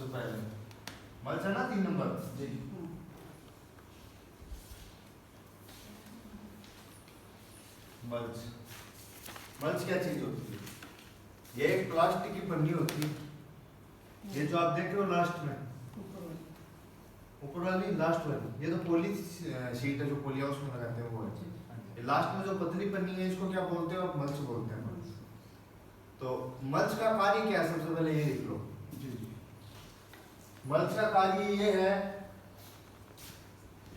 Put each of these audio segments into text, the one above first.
सबसे पहले मल्च है ना 3 नंबर जी। मल्च मल्च क्या चीज होती है? ये एक प्लास्टिक की पन्नी होती है, ये जो आप देख रहे हो लास्ट में ऊपर वाली लास्ट वाली, ये तो पोली शीट है जो पोली हाउस में लगाते हैं वो है। ये लास्ट में जो पतली पन्नी है इसको क्या बोलते हैं? आप मल्च बोलते हैं। तो मल्च का कार्य क्या है? सबसे पहले ये लिख लो। मल्च का कार्य ये है,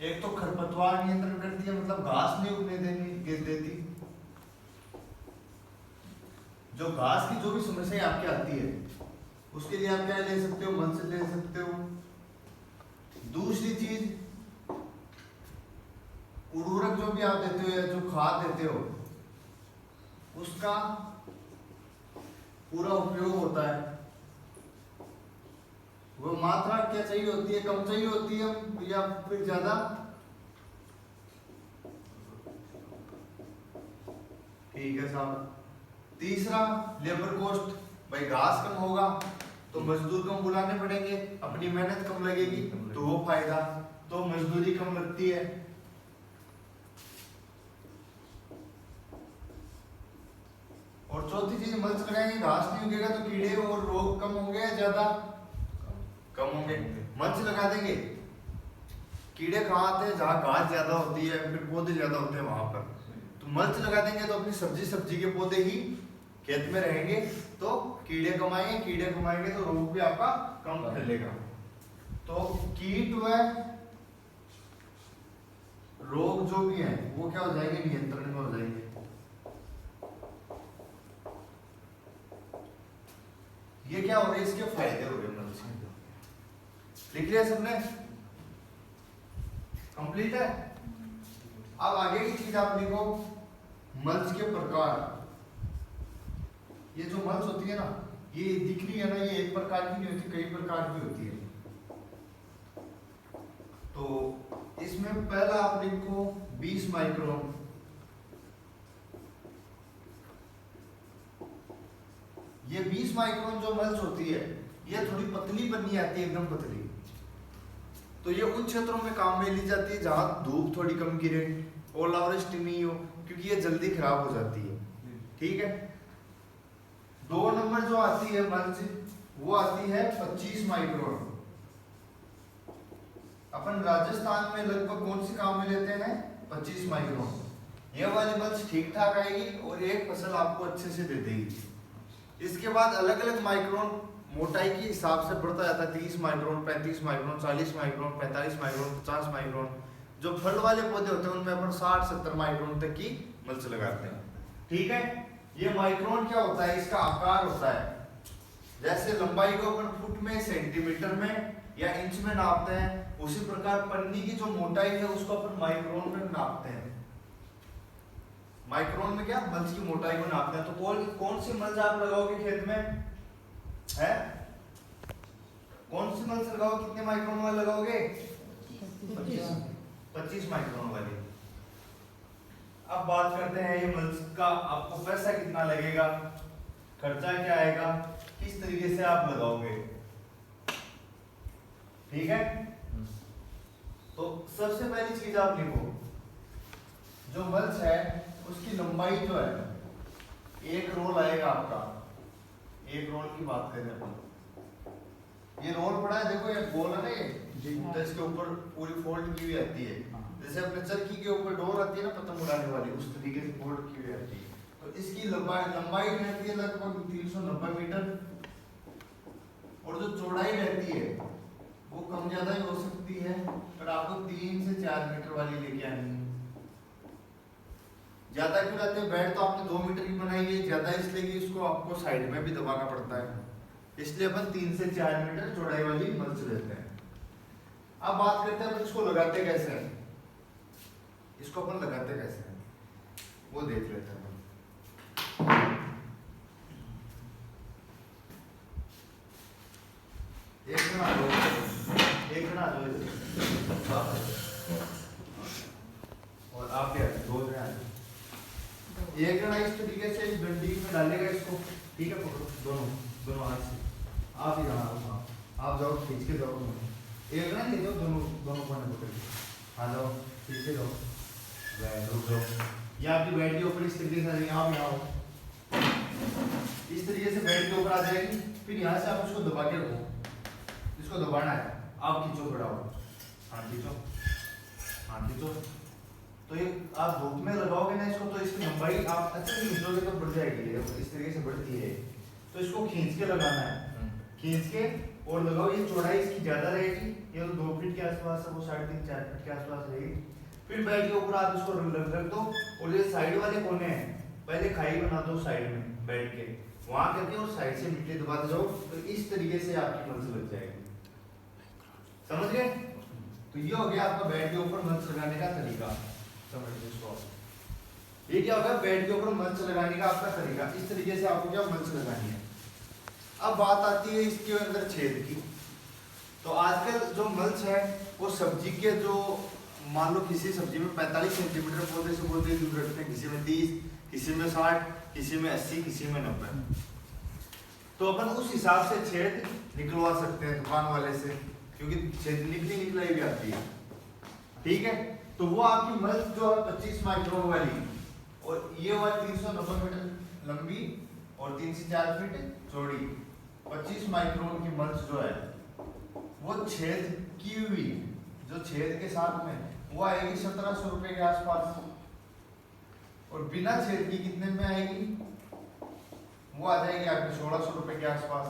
एक तो खरपतवार नियंत्रण करती है, मतलब घास नहीं उगने देती। जो घास की जो भी समस्या आपके आती है उसके लिए आप क्या ले सकते हो? मल्च ले सकते हो। दूसरी चीज, उर्वरक जो भी आप देते हो या जो खाद देते हो उसका पूरा उपयोग होता है। वो मात्रा क्या चाहिए होती है? कम चाहिए होती है या फिर ज्यादा? ठीक है साहब। तीसरा, लेबर कॉस्ट, भाई घास कम होगा तो मजदूर कम बुलाने पड़ेंगे, अपनी मेहनत कम लगेगी तो वो फायदा, तो मजदूरी कम लगती है। और चौथी चीज, मल्च लगाएंगे घास नहीं उगेगा तो कीड़े और रोग कम होंगे या ज्यादा? कम होंगे। मल्च लगा देंगे, कीड़े कहाँ आते हैं? जहाँ घास ज्यादा होती है, फिर पौधे ज्यादा होते हैं वहां पर। तो मल्च लगा देंगे तो अपनी सब्जी के पौधे ही खेत में रहेंगे, तो कीड़े कमाएंगे तो रोग भी आपका कम फैलेगा। तो कीट व रोग जो भी है वो क्या हो जाएंगे? नियंत्रण में हो जाएंगे। ये क्या हो रहे? इसके फायदे हो रहे मल्च के। लिख लिया सबने? कंप्लीट है। अब आगे की चीज आप लिखो, मल्च के प्रकार। ये जो मल्च होती है ना, ये दिख रही है ना, ये एक प्रकार की नहीं होती, कई प्रकार की होती है। तो इसमें पहला आप लिखो 20 माइक्रोन। ये 20 माइक्रोन जो मल्च होती है ये थोड़ी पतली पन्नी आती है, एकदम पतली। तो ये उन क्षेत्रों में काम में ली जाती है जहां धूप थोड़ी कम गिरे, ओलावृष्टि नहीं हो, क्योंकि ये जल्दी खराब हो जाती है। ठीक है। 2 नंबर जो आती है मल्च, वो आती है 25 माइक्रोन। अपन राजस्थान में लगभग कौन सी काम में लेते हैं? 25 माइक्रोन। ये वाली मल्च ठीक ठाक आएगी और एक फसल आपको अच्छे से दे देगी। इसके बाद अलग अलग माइक्रोन मोटाई के हिसाब से बढ़ता जाता है, 30 micron, 35 micron, 40 micron, 45 micron, 50 micron. जो फल वाले पौधे होते हैं उनमें अपन 60-70 माइक्रोन तक की मल्च लगाते हैं। ठीक है। ये माइक्रोन क्या होता है? इसका आकार होता है, जैसे लंबाई को अपन फुट में, सेंटीमीटर में या इंच में नापते हैं, उसी प्रकार पन्नी की जो मोटाई है उसको अपन माइक्रोन में नापते हैं। माइक्रोन में क्या? मल्च की मोटाई को नापते हैं। तो कौन सी मल्च आप लगाओगे खेत में? है कौन सी मल्च लगाओ? कितने माइक्रोन वाली लगाओगे? 25 माइक्रोन वाली। अब बात करते हैं ये मल्च का आपको पैसा कितना लगेगा, खर्चा क्या आएगा, किस तरीके से आप लगाओगे। ठीक है। तो सबसे पहली चीज आप लिखो, जो मल्च है उसकी लंबाई जो है, एक रोल आएगा आपका। एक रोल की बात करें अपन, ये रोल पड़ा है, देखो ये गोल है ना, ये तो इसके ऊपर पूरी फोल्ड की हुई आती है, जैसे अपने चरखी के ऊपर डोर आती है ना पतंग उड़ाने वाली, उस तरीके से फोल्ड की हुई आती है। तो इसकी लंबाई रहती है लगभग 390 मीटर, और जो चौड़ाई रहती है वो कम ज्यादा ही हो सकती है, पर आपको 3 से 4 मीटर वाली लेके आनी है। ज्यादा क्यों लाते हैं? बेड तो आपने 2 मीटर की बनाई है, ज्यादा इसलिए कि इसको आपको साइड में भी दबाना पड़ता है, इसलिए अपन 3 से 4 मीटर चौड़ाई वाली मल्च लेते हैं। अब बात करते हैं अपन इसको लगाते कैसे हैं। इसको अपन लगाते कैसे हैं वो देख लेते हैं। एक बना दो और आप क्या 2 जने एक जना इस तरीके से इस डंडी में डालेगा इसको। ठीक है, पकड़ो दोनों हाथ से। आप ही आप जाओ खींच के जाओ, एक ना ले जाओ, दोनों दोनों कोने पकड़ के, हाँ जाओ खींच के जाओ, रुक जाओ। ये आपकी बेड के ऊपर इस तरीके से यहाँ इस तरीके से बेड के ऊपर आ जाएगी। फिर यहाँ से आप इसको दबा के रखो, इसको दबाना है, आप खींचो थोड़ा और, हाँ खींचो, हाँ खींचो। तो ये आप धूप में लगाओगे ना इसको, तो इसकी लंबाई आप अच्छे से खींचोगे तो बढ़ जाएगी, इस तरीके से बढ़ती है। तो इसको खींच के लगाना है, खींच के और लगाओ। ये चौड़ाई इसकी ज्यादा रहेगी, ये तो 2 फीट के आसपास है, वो 3.5-4 फीट के आसपास रहेगी। फिर बेड के ऊपर आप इसको रख दो, और ये साइड वाले कोने हैं पहले खाई बना दो साइड में बेड के, वहां करके और साइड से मिट्टी दबाते जाओ, तो इस तरीके से आपकी मंजिल लग जाएगी। समझ गए? तो ये हो गया आपका बेड के ऊपर मंच लगाने का तरीका। समझ लीजिए इसको, ये क्या होगा बेड के ऊपर मंच लगाने का आपका तरीका। इस तरीके से आपको क्या मंच लगानी है। अब बात आती है इसके अंदर छेद की। तो आजकल जो मल्च है वो सब्जी के जो, मान लो किसी सब्जी में 45 सेंटीमीटर पौधे से पौधे दूर रखते हैं, किसी में 30, किसी में 60, किसी में 80, किसी में 90। तो अपन उस हिसाब से छेद निकलवा सकते हैं दुकान वाले से, क्योंकि छेद निकलाई भी आती है। ठीक है, तो वो आपकी मल्च जो है 25 माइक्रोन वाली, और ये हुआ 390 मीटर लंबी और 3 से 4 फीट चौड़ी 25 माइक्रोन की मल्च जो है वो छेद की हुई, जो छेद के साथ में वो आएगी 1700 रुपए के आसपास, और बिना छेद की कितने में आएगी, वो आ जाएगी आपके 1600 रुपए के आसपास।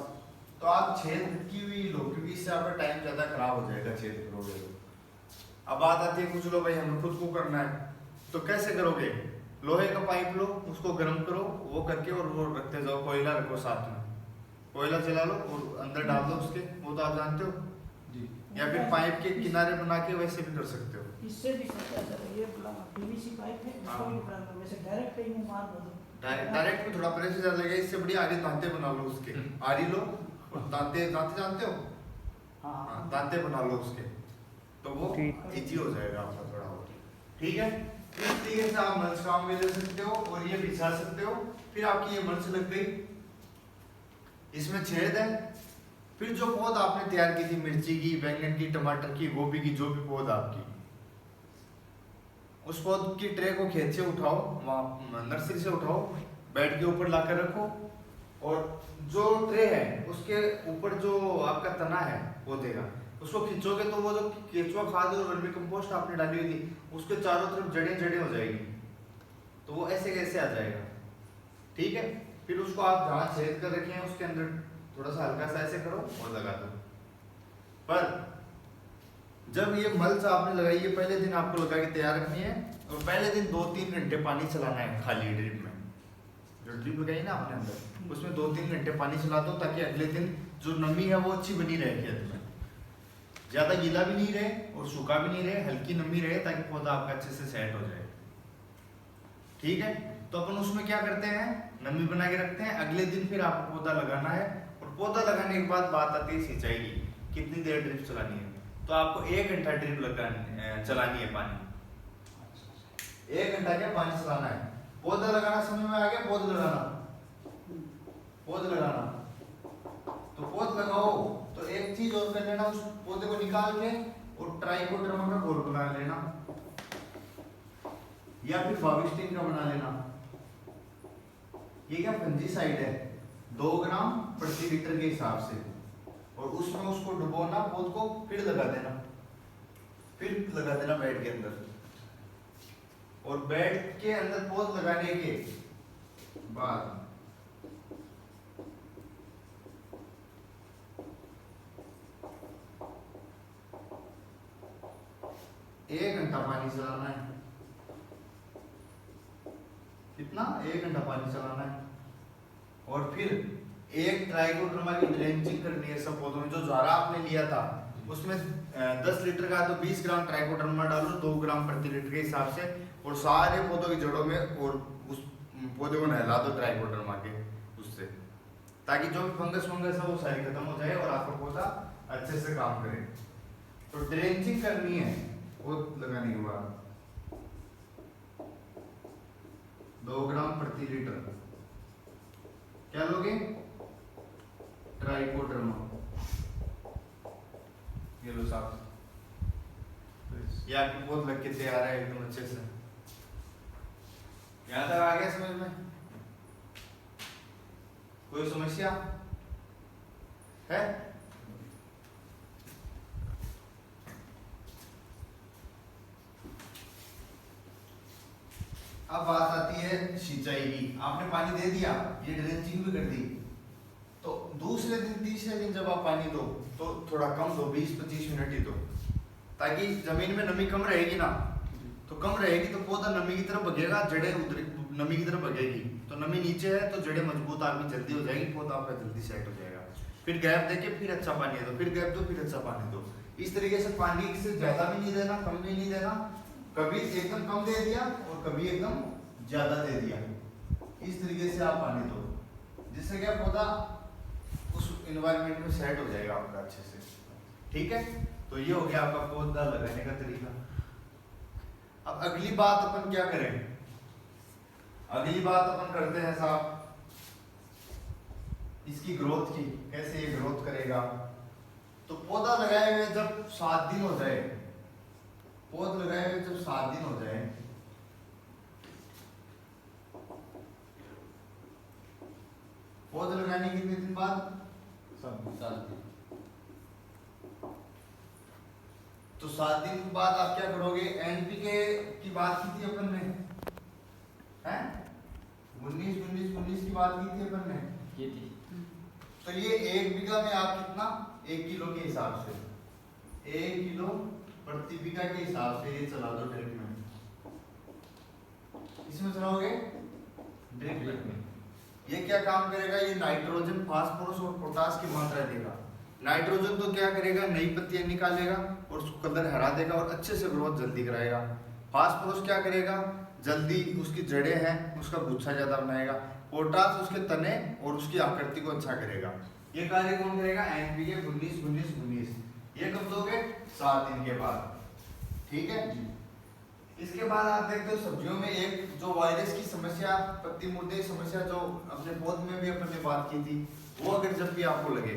तो आप छेद की हुई लो, क्योंकि इससे आपका टाइम ज्यादा खराब हो जाएगा छेद करोगे तो। अब बात आती है, कुछ लो भाई हमें खुद को करना है, तो कैसे करोगे? लोहे का पाइप लो, उसको गर्म करो, वो करके और वो रखते जाओ, कोयला रखो साथ में, कोयला जला लो और अंदर डाल दो उसके, वो तो आप जानते हो जी। या फिर पाइप के किनारे बना के वैसे भी कर सकते हो। इससे भी सकता है, ये पीवीसी पाइप है, इसको भी बना लो, वैसे डायरेक्ट कहीं में मार दो। डायरेक्ट में थोड़ा प्रेशर ज्यादा लगेगा, इससे बढ़िया आगे दांते बना लो उसके, आरी लो और दांते जानते हो, हाँ दांते बना लो उसके, तो वो इजी हो जाएगा आपका थोड़ा और। ठीक है, इस तरीके से आप मल्च काम में ले सकते हो और ये बिछा सकते हो। फिर आपकी ये मल्च लग गई, इसमें छेद है। फिर जो पौध आपने तैयार की थी, मिर्ची की, बैंगन की, टमाटर की, गोभी की, जो भी पौध आपकी, उस पौध की ट्रे को खेत से उठाओ, वहां नर्सरी से उठाओ, बेड के ऊपर लाकर रखो, और जो ट्रे है उसके ऊपर जो आपका तना है पौधे का, उसको खींचोगे तो वो जो केचुआ खाद और वर्मी कंपोस्ट आपने डाली हुई थी, उसके चारों तरफ जड़ें हो जाएगी, तो वो ऐसे कैसे आ जाएगा। ठीक है, फिर उसको आप जहां छेद कर रखे हैं उसके अंदर थोड़ा सा हल्का सा ऐसे करो और लगा दो। पर जब ये मल्च आपने लगाई है, पहले दिन आपको लगा के तैयार रखनी है, और पहले दिन 2-3 घंटे पानी चलाना है खाली ड्रिप में। जो ड्रिप लगाई ना आपने अंदर, उसमें 2-3 घंटे पानी चला दो, ताकि अगले दिन जो नमी है वो अच्छी बनी रहे खेत में, ज्यादा गीला भी नहीं रहे और सूखा भी नहीं रहे, हल्की नमी रहे, ताकि पौधा आपका अच्छे से सेट हो जाए। ठीक है, तो अपन उसमें क्या करते हैं, नमी बना के रखते हैं। अगले दिन फिर आपको पौधा लगाना है, और पौधा लगाने के बाद बात आती है सिंचाई की, कितनी देर ड्रिप चलानी है। तो आपको 1 घंटा ड्रिप चलानी है पानी, 1 घंटा क्या पानी चलाना है। पौधा लगाना समझ में आ गया? पौध लगाना, तो पौध लगाओ तो एक चीज और कर लेना, उस पौधे को निकाल के और ट्राइकोडर्मा का घोल बना लेना, या फिर फाविस्टिन का बना लेना। ये क्या फंजीसाइड है, 2 ग्राम प्रति लीटर के हिसाब से, और उसमें उसको डुबोना पौध को, फिर लगा देना बेड के अंदर। और बेड के अंदर पौध लगाने के बाद 1 घंटा पानी चलाना है। कितना? 1 घंटा पानी चलाना है, और फिर एक ट्राइकोडर्मा की ड्रेंचिंग करनी है सब पौधों में। जो ज्वारा आपने लिया था उसमें 10 लीटर का तो 20 ग्राम ट्राइकोडर्मा डालो, 2 ग्राम प्रति लीटर के हिसाब से, और सारे पौधों की जड़ों में, और उस पौधे को नहला दो ट्राइकोडर्मा के उससे, ताकि जो भी फंगस है वो सारी खत्म हो जाए और आपका पौधा अच्छे से काम करे। तो ड्रेंचिंग करनी है पौध लगाने के बाद 2 ग्राम प्रति लीटर क्या लोगे? ट्राइकोडर्मा। ये लो साहब। ये आपकी बहुत लग के तैयार है एकदम अच्छे से। यहाँ तक आ गया समझ में? कोई समस्या है? अब बात आती है सिंचाई की। आपने पानी दे दिया, ये ड्रेंचिंग भी कर दी, तो दूसरे दिन तीसरे दिन जब आप पानी दो तो थोड़ा कम दो, 20-25 मिनट ही दो, ताकि जमीन में नमी कम रहेगी ना, तो कम रहेगी तो पौधा नमी की तरफ भगेगा, जड़ें उधर नमी की तरफ भगेगी, तो नमी नीचे है तो जड़ें मजबूत आपकी जल्दी हो जाएगी, पौधा आपका जल्दी सेट हो जाएगा। फिर गैप देके फिर अच्छा पानी दो, फिर गैप दो, फिर अच्छा पानी दो। इस तरीके से पानी से ज्यादा भी नहीं देना, कम भी नहीं देना, कभी एकदम कम दे दिया और कभी एकदम ज्यादा दे दिया। इस तरीके से आप पानी दो, जिससे क्या पौधा उस एनवायरनमेंट में सेट हो जाएगा आपका अच्छे से। ठीक है, तो ये हो गया आपका पौधा लगाने का तरीका। अब अगली बात अपन क्या करें? अगली बात अपन करते हैं साहब इसकी ग्रोथ की, कैसे ये ग्रोथ करेगा। तो पौधा लगाए हुए जब 7 दिन हो जाए, पौधा लगाए हुए जब 7 दिन हो जाए, पौधा लगाने के कितने दिन बाद? 7 दिन। तो 7 दिन के बाद आप क्या करोगे? एनपीके की बात की थी अपन ने, हैं? 19 की बात की थी अपन ने, ये थी। तो ये 1 बीघा में आप कितना? 1 किलो के हिसाब से, 1 किलो प्रति बीघा के हिसाब से ये चला दो ड्रिप में। इसमें चलाओगे ड्रिप में। ये क्या काम करेगा? ये नाइट्रोजन, फास्फोरस और पोटास की मात्रा देगा। नाइट्रोजन तो क्या करेगा? नई पत्तियां निकालेगा और उसको कलर हरा देगा और अच्छे से ग्रोथ जल्दी कराएगा। फास्फोरस क्या करेगा? जल्दी उसकी जड़ें हैं उसका गुच्छा ज्यादा बनाएगा। पोटास उसके तने और उसकी आकृति को अच्छा करेगा। ये कार्य कौन करेगा? एनपीके 19। ये कब दोगे? 7 दिन के बाद। ठीक है जी। इसके बाद आप देखते हो सब्जियों में एक जो वायरस की समस्या, पत्ती मुर्दे समस्या, जो अपने पौध में भी अपन ने बात की थी, वो अगर जब भी आपको लगे,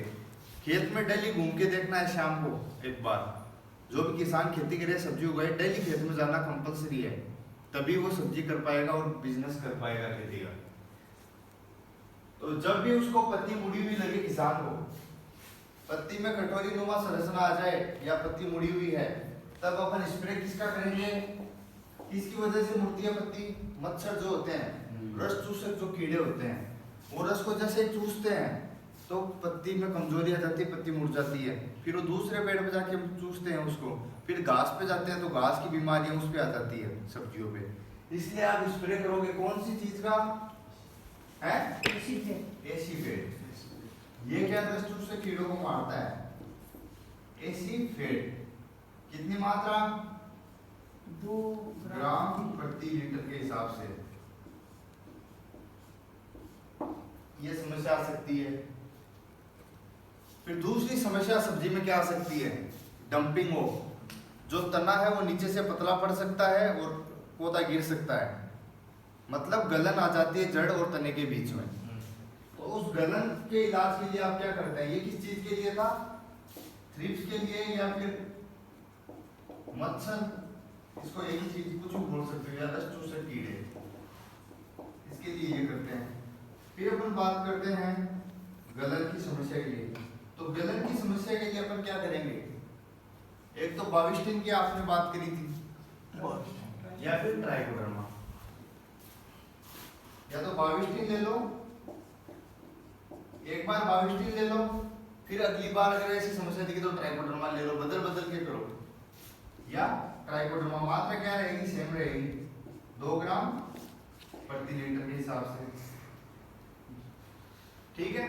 खेत में डेली घूम के देखना है शाम को एक बार। जो भी किसान खेती करे, सब्जी उगाए, डेली खेत में जाना कंपलसरी है, तभी वो सब्जी कर पाएगा और बिजनेस कर पाएगा खेती का। तो जब भी उसको पत्ती मुड़ी हुई लगे किसान को, पत्ती में कटोरी नुमा संरचना आ जाए या पत्ती मुड़ी हुई है, तब अपन स्प्रे किसका करेंगे? किसकी वजह से मुड़ती है पत्ती? मच्छर जो होते हैं, रस चूसक जो कीड़े होते हैं, वो रस को जैसे चूसते हैं तो पत्ती में कमजोरी आ जाती है, पत्ती मुड़ जाती है। फिर वो दूसरे पेड़ पे जाके चूसते हैं उसको, फिर घास पे जाते हैं तो घास की बीमारियां उस पे आ जाती है सब्जियों पे। इसलिए आप स्प्रे करोगे कौन सी चीज का? है एसीफेट। ये क्या रस चूसक कीड़ों को मारता है? एसीफेट। कितनी मात्रा? 2 ग्राम प्रति लीटर के हिसाब से। ये समस्या आ सकती है। फिर दूसरी समस्या सब्जी में क्या आ सकती है? डंपिंग हो, जो तना है वो नीचे से पतला पड़ सकता है और पौधा गिर सकता है, मतलब गलन आ जाती है जड़ और तने के बीच में। तो उस गलन के इलाज के लिए आप क्या करते हैं? ये किस चीज के लिए था? थ्रिप्स के लिए या फिर मच्छर, इसको एक ही चीज कुछ भी बोल सकते हो, या रस चूसक कीड़े, इसके लिए ये करते हैं। फिर अपन बात करते हैं गलन की समस्या के लिए। तो गलन की समस्या के लिए अपन क्या करेंगे? एक तो बाविस्टिन की आपने बात करी थी, या फिर ट्राइकोडर्मा। या तो बाविस्टिन ले लो, एक बार बाविस्टिन ले लो, फिर अगली बार अगर ऐसी समस्या दिखे तो ट्राइकोडर्मा ले लो, बदल बदल के करो। या ट्राइकोडर्मा मात्रा क्या रहेगी? सेम रहेगी, 2 ग्राम प्रति लीटर के हिसाब से। ठीक है।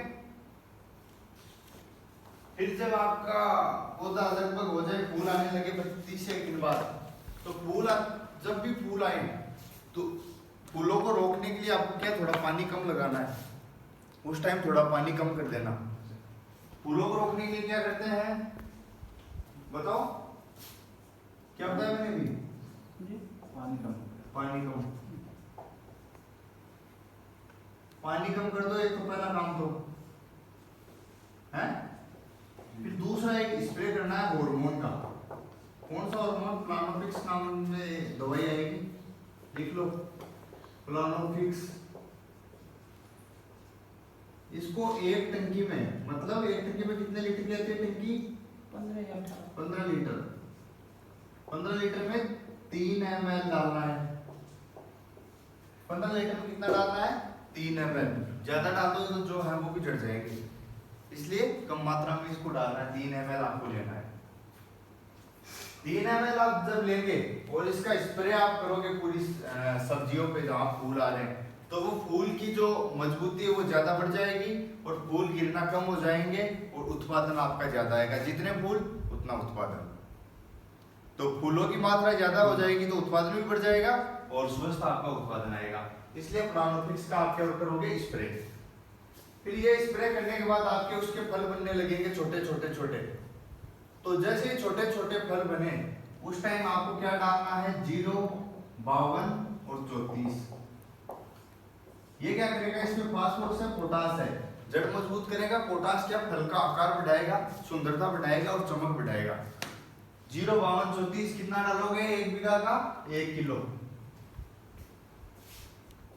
फिर जब आपका पौधा लगभग हो जाए, फूल आने लगे 25 दिन बाद, तो जब भी फूल आए तो फूलों को रोकने के लिए आपको क्या, थोड़ा पानी कम लगाना है, उस टाइम थोड़ा पानी कम कर देना। फूलों को रोकने के लिए क्या करते हैं बताओ? क्या बताया मैंने भी? पानी कम पानी कम कर दो, एक तो पहला काम तो है। फिर दूसरा एक स्प्रे करना है हार्मोन का। कौन सा हार्मोन? प्लानोफिक्स नाम में दवाई आएगी, लिख लो प्लानोफिक्स। इसको एक टंकी में, मतलब एक टंकी में कितने लीटर की आती है टंकी? 15 या 18। 15 लीटर। 15 लीटर में 3 ml डालना है। 15 लीटर में कितना डालना है? 3 ml। ज्यादा डाल दो तो जो है वो भी जड़ जाएंगे, इसलिए कम मात्रा में इसको डालना है। 3 ml आपको लेना है। 3 ml आप जब लेंगे और इसका स्प्रे आप करोगे पूरी सब्जियों पे जहाँ फूल आ रहे हैं, तो वो फूल की जो मजबूती है वो ज्यादा बढ़ जाएगी और फूल गिरना कम हो जाएंगे और उत्पादन आपका ज्यादा आएगा। जितने फूल उतना उत्पादन। तो फूलों की मात्रा ज्यादा हो जाएगी तो उत्पादन भी बढ़ जाएगा और स्वस्थ आपका उत्पादन आएगा। इसलिए प्लानोफिक्स का आप क्या करोगे? स्प्रे। फिर ये स्प्रे करने के बाद आपके उसके फल बनने लगेंगे छोटे छोटे छोटे। तो जैसे ही छोटे छोटे फल बने उस टाइम आपको क्या डालना है? 0, 52 और 34। ये क्या करेगा? इसमें फास्फोरस है, पोटास है, जड़ मजबूत करेगा। पोटास क्या? फल का आकार बढ़ाएगा, सुंदरता बढ़ाएगा और चमक बढ़ाएगा। 0, 52, 34 कितना डालोगे? 1 बीघा का 1 किलो।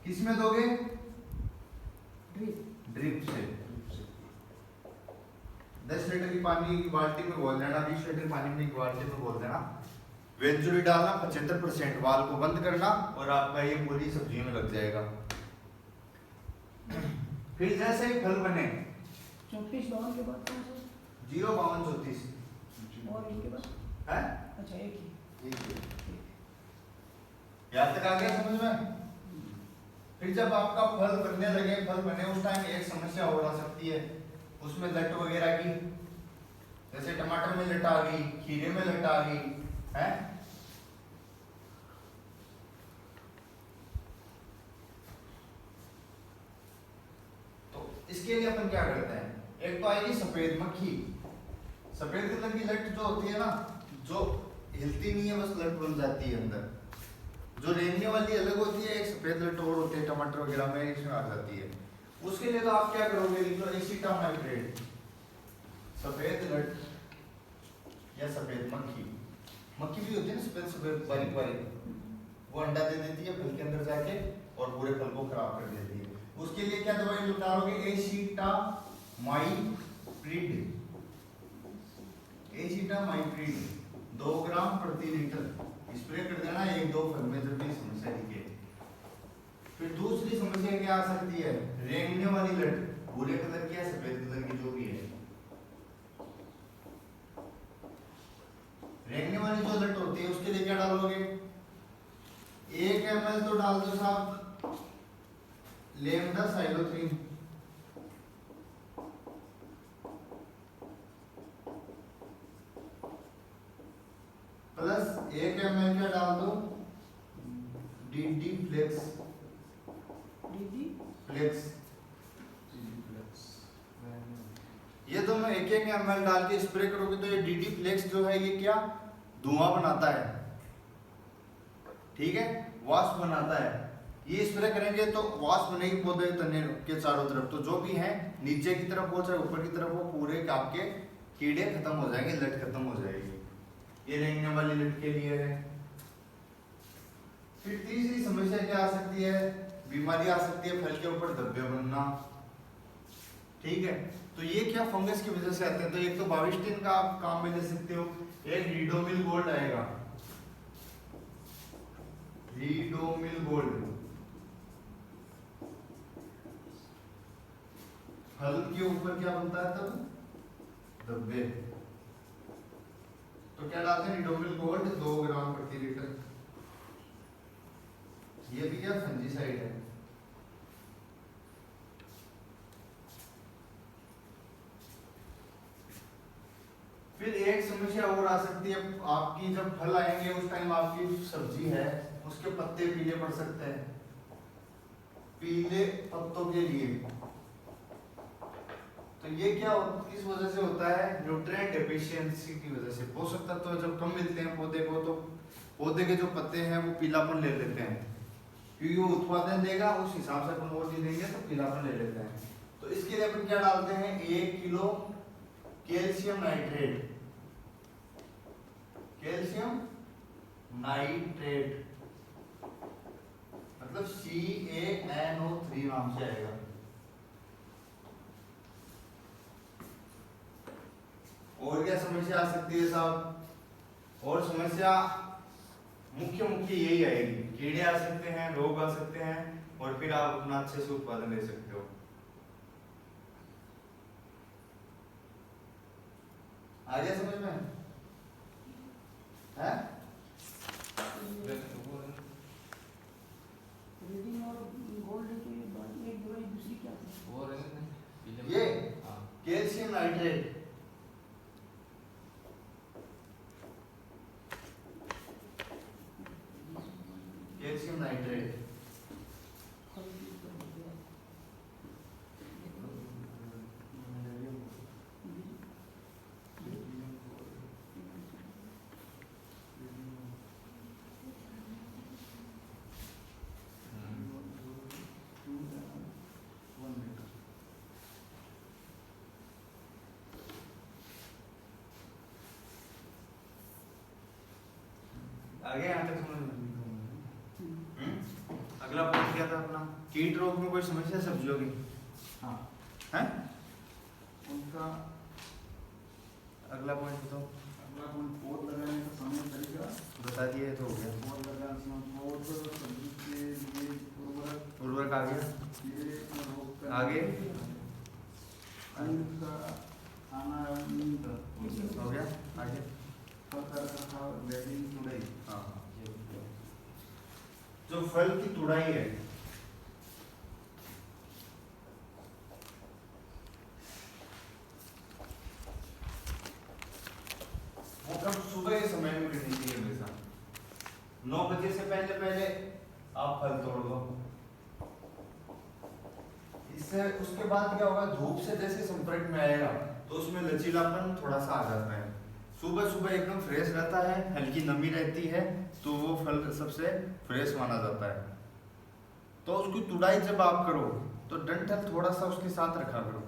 किसमें दोगे? ड्रिप से। 10 लीटर की पानी की बाल्टी में घोल देना, 20 लीटर पानी में बाल्टी में घोल देना। वेंचुरी डालना 75%, वाल को बंद करना और आपका ये पूरी सब्जियों में लग जाएगा। फिर जैसे ही फल बने 34 52 के बाद कौन सा? 0, 52, 34 और इनके बाद है। अच्छा एक ही। यहाँ तक आ गया समझ में? फिर जब आपका फल बनने लगे, फल बने, उस टाइम एक समस्या हो आ सकती है उसमें लट वगैरह की। जैसे टमाटर में लट आ गई, खीरे में लट आ गई है। तो इसके लिए अपन क्या करते हैं? एक तो आएगी सफेद मक्खी। सफेद कलर की लट जो होती है ना, जो हिलती नहीं है, बस लट बन जाती है अंदर। जो रेंगने वाली अलग होती है, एक सफेद लट और होती है टमाटर वगैरह में, इसमें आ जाती है। उसके लिए तो आप क्या करोगे? लिख लो एसिटामाइड्रेट। सफेद लट या सफेद मक्खी। मक्खी भी होती है ना सफेद सफेद बारीक बारीक, वो अंडा दे देती है फल के अंदर जाके और पूरे फल को खराब कर देती है। उसके लिए क्या दवाई डालोगे? एसिटामाइप्रिड। एसिटामाइप्रिड 2 ग्राम प्रति लीटर स्प्रे कर देना 1-2 फल में जब भी समस्या दिखे। फिर दूसरी समस्या क्या आ सकती है? रेंगने वाली लट, भूरे कलर की या सफेद कलर की जो भी है। रेंगने वाली जो लट होती है उसके लिए क्या डालोगे? 1 ml तो डाल दो साहब लेमडासाइलोथ्रीन। प्लस 1 ml क्या डाल दो? DD flex. फ्लेक्स ये दोनों 1-1 ml डाल के स्प्रे करोगे तो ये DD फ्लेक्स जो है ये क्या धुआं बनाता है, ठीक है, वाष्प बनाता है। ये स्प्रे करेंगे तो वाष्प बनेगी पौधे तने के चारों तरफ, तो जो भी है नीचे की तरफ हो चाहे ऊपर की तरफ हो पूरे आपके कीड़े खत्म हो जाएंगे, लट खत्म हो जाएगी। ये रेंगने वाली लट के लिए है। फिर तीसरी समस्या क्या आ सकती है? बीमारी आ सकती है फल के ऊपर धब्बे बनना, ठीक है। तो ये क्या फंगस की वजह से आते हैं? तो एक तो बाविस्टिन का आप काम में ले सकते हो, एक रीडोमिल गोल्ड आएगा, रीडोमिल गोल्ड। फल के ऊपर क्या बनता है तब? धब्बे। तो क्या डालते हैं? रीडोमिल गोल्ड 2 ग्राम प्रति लीटर। ये भी क्या फंजीसाइड है। फिर एक समस्या और आ सकती है आपकी, जब फल आएंगे उस टाइम आपकी सब्जी है उसके पत्ते पीले पड़ सकते हैं। पीले पत्तों के लिए तो ये क्या किस वजह से होता है? न्यूट्रिएंट डेफिशिएंसी की वजह से। पोषक तत्व जब कम मिलते हैं पौधे को तो पौधे के जो पत्ते हैं वो पीलापन ले लेते हैं, क्योंकि वो उत्पादन देगा उस हिसाब से अपन वो चीज देंगे तो पीलापन ले लेते हैं। तो इसके लिए अपन क्या डालते हैं? 1 kilo calcium nitrate, calcium nitrate मतलब CaNO3 नाम से आएगा। और क्या समस्या आ सकती है साहब? और समस्या मुख्य यही आएगी, कीड़े आ सकते हैं, रोग आ सकते हैं, और फिर आप अपना अच्छे से उत्पादन ले सकते हो। आ गया समझ में? है? रीडिंग और गोल्ड की बात, एक दवाई दूसरी क्या थी? ये कैल्शियम नाइट्रेट, कैल्शियम नाइट्रेट आगे यहाँ तक समझ में? अगला पॉइंट क्या था अपना? कीट रोग में कोई समस्या सब्जियों की? हाँ है? उनका अगला पॉइंट बताओ। अगला पॉइंट पौध लगाने का समय तरीका बता दिए तो हो गया। पौध लगाने समय पौध सब्जी के लिए उर्वरक आ गया। कीड़े और रोग का आगे अंत का आनंद हो गया। आगे तुड़ाई। हाँ, जो फल की तुड़ाई है, वो कब? सुबह के समय में करनी चाहिए हमेशा। 9 बजे से पहले पहले आप फल तोड़ दो। इससे उसके बाद क्या होगा? धूप से जैसे संपर्क में आएगा तो उसमें लचीलापन थोड़ा सा आ जाता है। सुबह सुबह एकदम फ्रेश रहता है, हल्की नमी रहती है, तो वो फल सबसे फ्रेश माना जाता है। तो उसकी तुड़ाई जब आप करो तो डंठल थोड़ा सा उसके साथ रखा करो।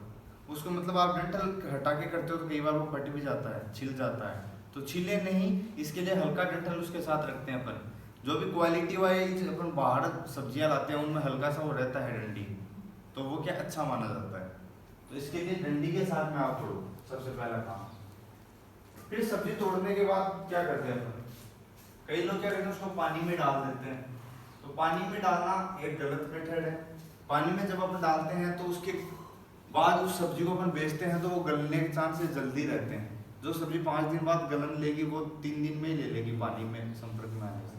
उसको मतलब आप डंठल हटा के करते हो तो कई बार वो फट भी जाता है, छिल जाता है, तो छिले नहीं, इसके लिए हल्का डंठल उसके साथ रखते हैं अपन। जो भी क्वालिटी वाइज अपन बाहर सब्जियां लाते हैं उनमें हल्का सा वो रहता है डंडी, तो वो क्या अच्छा माना जाता है। तो इसके लिए डंडी के साथ में आप तोड़ो, सबसे पहला काम। फिर सब्जी तोड़ने के बाद क्या करते हैं अपन? कई लोग क्या करते हैं, उसको पानी में डाल देते हैं। तो पानी में डालना एक गलत मेथड है। पानी में जब अपन डालते हैं तो उसके बाद उस सब्जी को अपन बेचते हैं तो वो गलने के चांसेस जल्दी रहते हैं। जो सब्जी 5 दिन बाद गलन लेगी वो 3 दिन में ही ले लेगी पानी में संपर्क में आने से।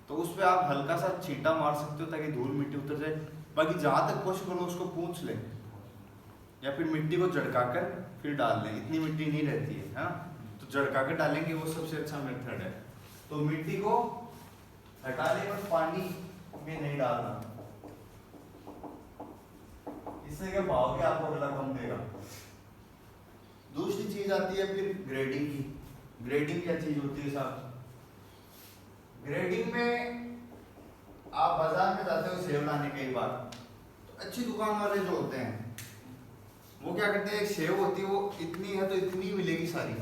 तो उस पर आप हल्का सा छींटा मार सकते हो ताकि धूल मिट्टी उतर जाए। बाकी जहाँ तक कोशिश करो उसको पूंछ लें या फिर मिट्टी को झड़का कर फिर डाल लें। इतनी मिट्टी नहीं रहती है, हाँ, तो झड़का कर डालेंगे वो सबसे अच्छा मेथड है। तो मिट्टी को हटाने पर पानी में नहीं डालना, इससे क्या भाव के आपको अगला कम देगा। दूसरी चीज आती है फिर ग्रेडिंग की। ग्रेडिंग क्या चीज होती है साहब? ग्रेडिंग में आप बाजार में जाते हो सेब लाने कई बार, तो अच्छी दुकान वाले जो होते हैं वो क्या करते हैं, एक सेब होती है वो इतनी है तो इतनी मिलेगी सारी,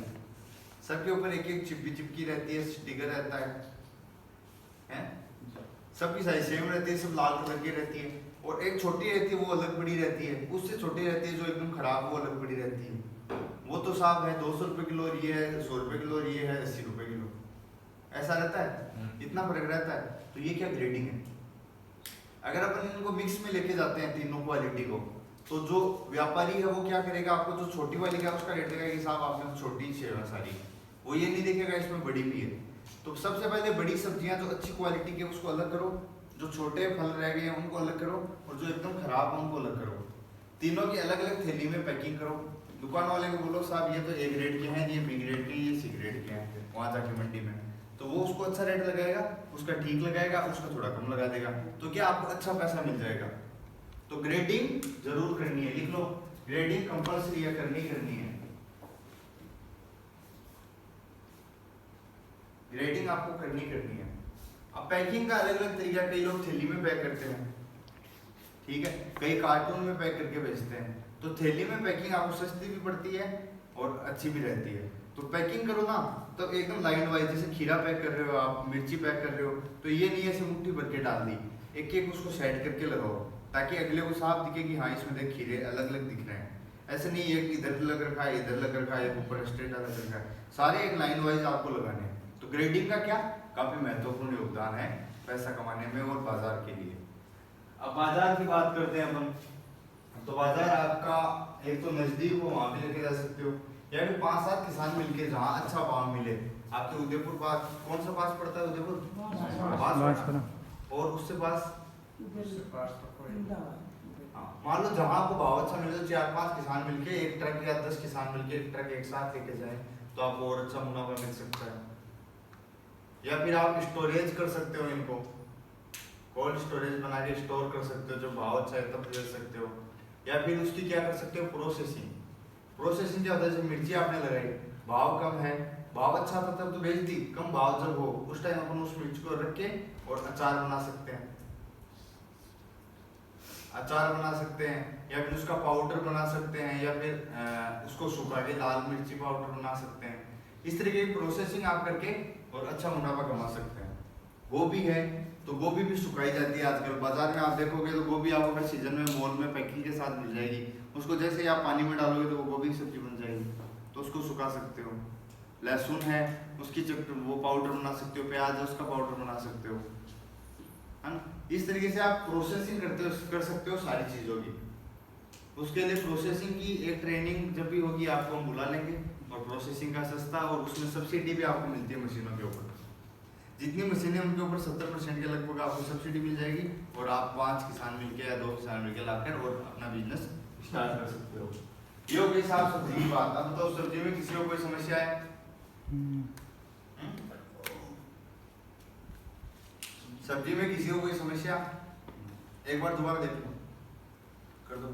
सबके ऊपर एक एक चिपकी चिपकी रहती है, स्टिकर रहता है? सबकी साइज सेम रहती है, सब लाल कलर की रहती है। और एक छोटी रहती है वो अलग बड़ी रहती है, उससे छोटी रहती है जो एकदम खराब वो अलग बड़ी रहती है। वो तो साफ है 200 रुपए किलो और ये है 100 रुपए किलो और ये है 80 रुपए किलो, ऐसा रहता है, इतना फर्क रहता है। तो ये क्या ग्रेडिंग है? अगर अपन इनको मिक्स में लेके जाते हैं तीनों क्वालिटी को, तो जो व्यापारी है वो क्या करेगा, आपको जो छोटी वाली का उसका रेट देगा कि साहब आपने छोटी सेव है सारी, वो ये नहीं देखेगा इसमें बड़ी भी है। तो सबसे पहले बड़ी सब्जियां जो अच्छी क्वालिटी के उसको अलग करो, जो छोटे फल रह गए हैं उनको अलग करो, और जो एकदम खराब है उनको अलग करो। तीनों की अलग अलग थैली में पैकिंग करो। दुकान वाले को बोलो साहब ये तो ए ग्रेड के हैं, ये बी ग्रेड के, ये सी ग्रेड के हैं, वहाँ जाके मंडी में, तो वो उसको अच्छा रेट लगाएगा, उसका ठीक लगाएगा, उसका थोड़ा कम लगा देगा, तो क्या आपको अच्छा पैसा मिल जाएगा। तो ग्रेडिंग जरूर करनी है, लिख लो, ग्रेडिंग कंपल्सरी है, करनी है। ग्रेडिंग आपको करनी है। अब पैकिंग का अलग अलग तरीका, कई लोग थैली में पैक करते हैं, ठीक है, कई कार्टून में पैक करके बेचते हैं। तो थैली में पैकिंग आपको सस्ती भी पड़ती है और अच्छी भी रहती है। तो पैकिंग करो ना तो एकदम लाइन वाइज, जैसे खीरा पैक कर रहे हो आप, मिर्ची पैक कर रहे हो, तो ये नहीं ऐसे मुट्ठी भर के डाल दी, एक एक उसको सेट करके लगाओ ताकि अगले को साफ दिखे कि हाँ इसमें देख खीरे अलग अलग दिख रहे हैं। ऐसे नहीं एक इधर लग रखा है, इधर लग रखा है, एक ऊपर स्ट्रेट अलग रखा है, सारे एक लाइन वाइज आपको लगाने हैं। तो ग्रेडिंग का क्या काफी महत्वपूर्ण योगदान है पैसा कमाने में और बाजार के लिए। अब बाजार की बात करते हैं अपन। तो बाजार आपका एक तो नजदीक हो वहां भी लेके जा सकते हो, या फिर 5-7 किसान मिलके जहाँ अच्छा भाव मिले। आपके उदयपुर पास कौन सा पास पड़ता है? उदयपुर बांसवाड़ा। और उससे पास अहमदाबाद। हाँ, मान लो जहाँ आपको भाव अच्छा मिले तो 4-5 किसान मिलके एक ट्रक या 10 किसान मिलके एक ट्रक एक साथ लेके जाए तो आपको और अच्छा मुनाफा मिल सकता है। या फिर आप स्टोरेज कर सकते हो, इनको कोल्ड स्टोरेज बना के स्टोर कर सकते हो, जो भाव अच्छा है तब बेच सकते हो। या फिर उसकी क्या कर सकते हो, प्रोसेसिंग। प्रोसेसिंग क्या होता है, जैसे मिर्ची आपने लगाई, भाव कम है, भाव अच्छा था तब तो बेच दी, कम भाव जब हो उस टाइम अपन उस मिर्च को रख के और अचार बना सकते हैं, अचार बना सकते हैं, या फिर उसका पाउडर बना सकते हैं, या फिर उसको सुखा के लाल मिर्ची पाउडर बना सकते हैं। इस तरीके की प्रोसेसिंग आप करके और अच्छा मुनाफा कमा सकते हैं। गोभी है तो गोभी भी सुखाई जाती है आजकल बाजार में, आप देखोगे तो गोभी आपको हर सीजन में मॉल में पैकिंग के साथ मिल जाएगी। उसको जैसे ही आप पानी में डालोगे तो वो गोभी की सब्जी बन जाएगी, तो उसको सुखा सकते हो। लहसुन है उसकी वो पाउडर बना सकते हो, प्याज है उसका पाउडर बना सकते हो, है ना। इस तरीके से आप प्रोसेसिंग कर सकते हो सारी चीज़ों की। उसके लिए प्रोसेसिंग की एक ट्रेनिंग जब भी होगी आपको हम बुला लेंगे, और प्रोसेसिंग का सस्ता और उसमें सब्सिडी भी आपको मिलती है मशीनों के ऊपर। जितनी मशीनें उनके ऊपर 70% के लगभग आपको सब्सिडी मिल जाएगी, और आप 5 किसान मिलके या 2 किसान मिलके लाकर और अपना बिजनेस स्टार्ट कर सकते हो। ये हो गई साहब सब्जी की बात। अब तो सब्जी में किसी को कोई समस्या है? सब्जी में किसी को कोई समस्या? एक बार दोबारा देखो कर दो।